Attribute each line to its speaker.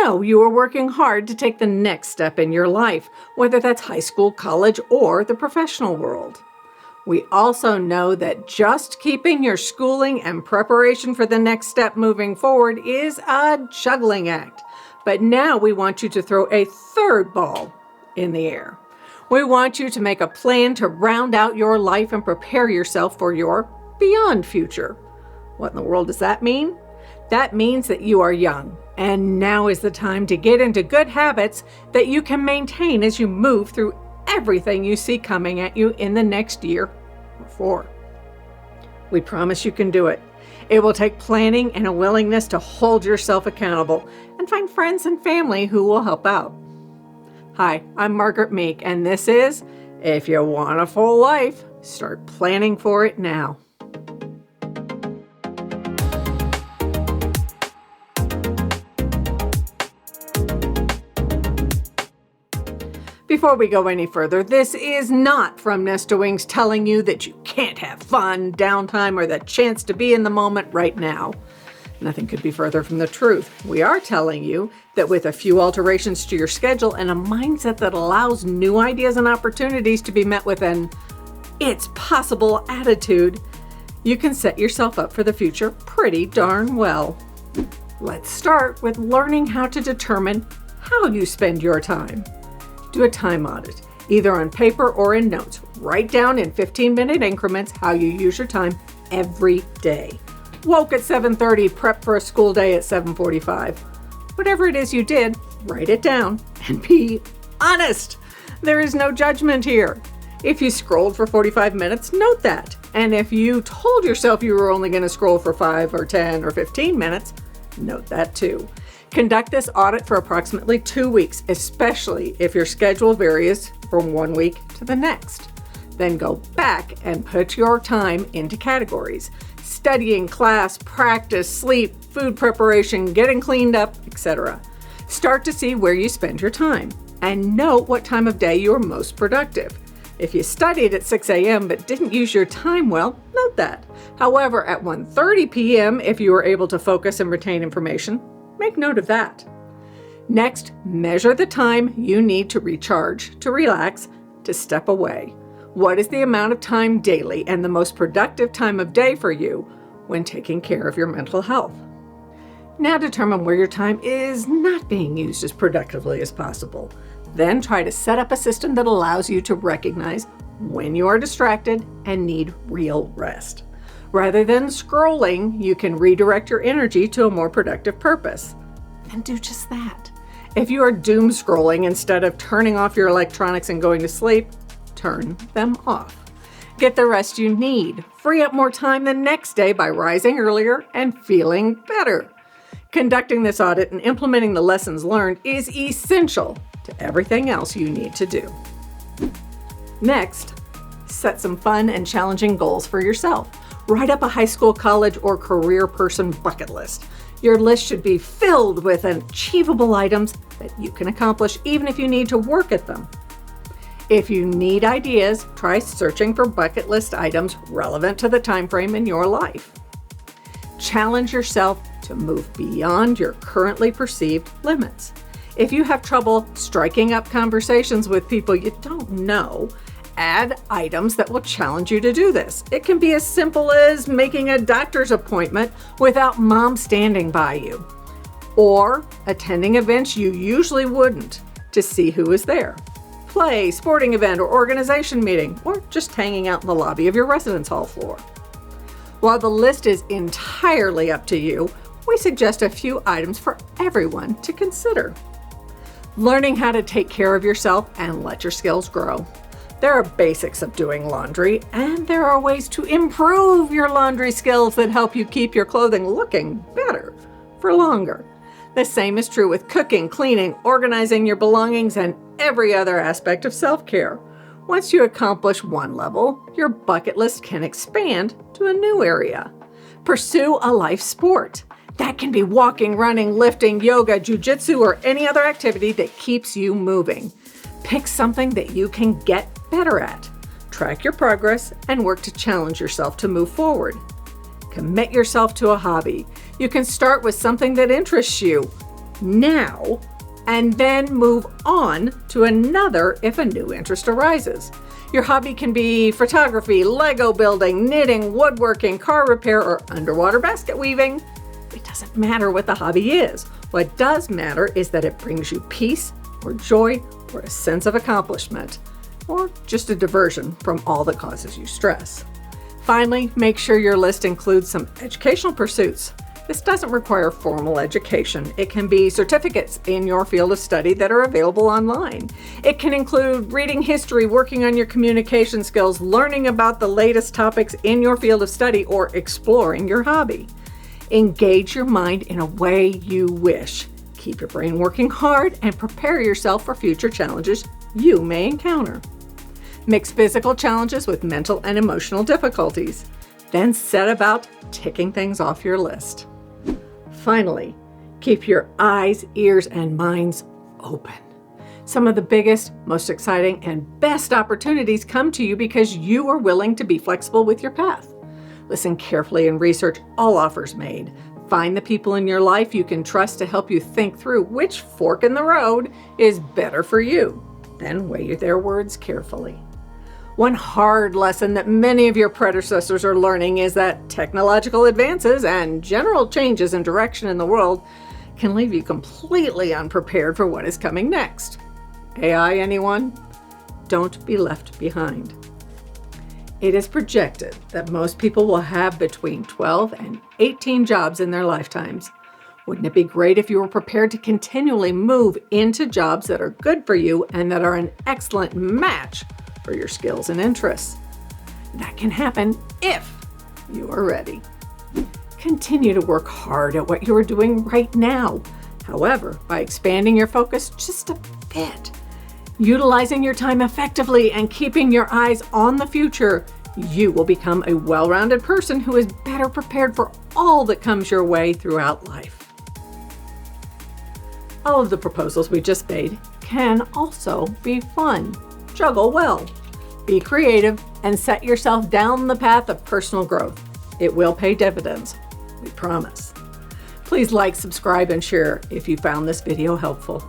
Speaker 1: know you are working hard to take the next step in your life, whether that's high school, college, or the professional world. We also know that just keeping your schooling and preparation for the next step moving forward is a juggling act. But now we want you to throw a third ball in the air. We want you to make a plan to round out your life and prepare yourself for your beyond future. What in the world does that mean? That means that you are young, and now is the time to get into good habits that you can maintain as you move through everything you see coming at you in the next year or 4. We promise you can do it. It will take planning and a willingness to hold yourself accountable and find friends and family who will help out. Hi, I'm Margaret Meek, and this is If You Want a Full Life, Start Planning for It Now. Before we go any further, this is not from Nest to Wings telling you that you can't have fun, downtime, or the chance to be in the moment right now. Nothing could be further from the truth. We are telling you that with a few alterations to your schedule and a mindset that allows new ideas and opportunities to be met with an "it's possible" attitude, you can set yourself up for the future pretty darn well. Let's start with learning how to determine how you spend your time. Do a time audit, either on paper or in notes. Write down in 15-minute increments how you use your time every day. Woke at 7:30, prep for a school day at 7:45. Whatever it is you did, write it down and be honest. There is no judgment here. If you scrolled for 45 minutes, note that. And if you told yourself you were only going to scroll for 5 or 10 or 15 minutes, note that too. Conduct this audit for approximately 2 weeks, especially if your schedule varies from one week to the next. Then go back and put your time into categories: studying, class, practice, sleep, food preparation, getting cleaned up, etc. Start to see where you spend your time and note what time of day you are most productive. If you studied at 6 a.m. but didn't use your time well, note that. However, at 1:30 p.m., if you were able to focus and retain information, make note of that. Next, measure the time you need to recharge, to relax, to step away. What is the amount of time daily and the most productive time of day for you when taking care of your mental health? Now determine where your time is not being used as productively as possible. Then try to set up a system that allows you to recognize when you are distracted and need real rest. Rather than scrolling, you can redirect your energy to a more productive purpose. And do just that. If you are doom scrolling, instead of turning off your electronics and going to sleep, turn them off. Get the rest you need. Free up more time the next day by rising earlier and feeling better. Conducting this audit and implementing the lessons learned is essential to everything else you need to do. Next, set some fun and challenging goals for yourself. Write up a high school, college, or career person bucket list. Your list should be filled with achievable items that you can accomplish even if you need to work at them. If you need ideas, try searching for bucket list items relevant to the time frame in your life. Challenge yourself to move beyond your currently perceived limits. If you have trouble striking up conversations with people you don't know, add items that will challenge you to do this. It can be as simple as making a doctor's appointment without mom standing by you, or attending events you usually wouldn't to see who is there. Play, sporting event, or organization meeting, or just hanging out in the lobby of your residence hall floor. While the list is entirely up to you, we suggest a few items for everyone to consider. Learning how to take care of yourself and let your skills grow. There are basics of doing laundry, and there are ways to improve your laundry skills that help you keep your clothing looking better for longer. The same is true with cooking, cleaning, organizing your belongings, and every other aspect of self-care. Once you accomplish one level, your bucket list can expand to a new area. Pursue a life sport. That can be walking, running, lifting, yoga, jujitsu, or any other activity that keeps you moving. Pick something that you can get better at. Track your progress and work to challenge yourself to move forward. Commit yourself to a hobby. You can start with something that interests you. now and then move on to another if a new interest arises. Your hobby can be photography, Lego building, knitting, woodworking, car repair, or underwater basket weaving. It doesn't matter what the hobby is. What does matter is that it brings you peace or joy or a sense of accomplishment, or just a diversion from all that causes you stress. Finally, make sure your list includes some educational pursuits. This doesn't require formal education. It can be certificates in your field of study that are available online. It can include reading history, working on your communication skills, learning about the latest topics in your field of study, or exploring your hobby. Engage your mind in a way you wish. Keep your brain working hard and prepare yourself for future challenges you may encounter. Mix physical challenges with mental and emotional difficulties. Then set about ticking things off your list. Finally, keep your eyes, ears, and minds open. Some of the biggest, most exciting, and best opportunities come to you because you are willing to be flexible with your path. Listen carefully and research all offers made. Find the people in your life you can trust to help you think through which fork in the road is better for you. Then weigh their words carefully. One hard lesson that many of your predecessors are learning is that technological advances and general changes in direction in the world can leave you completely unprepared for what is coming next. AI, anyone? Don't be left behind. It is projected that most people will have between 12 and 18 jobs in their lifetimes. Wouldn't it be great if you were prepared to continually move into jobs that are good for you and that are an excellent match for your skills and interests? That can happen if you are ready. Continue to work hard at what you are doing right now. However, by expanding your focus just a bit, utilizing your time effectively, and keeping your eyes on the future, you will become a well-rounded person who is better prepared for all that comes your way throughout life. All of the proposals we just made can also be fun. Juggle well. Be creative and set yourself down the path of personal growth. It will pay dividends, we promise. Please like, subscribe, and share if you found this video helpful.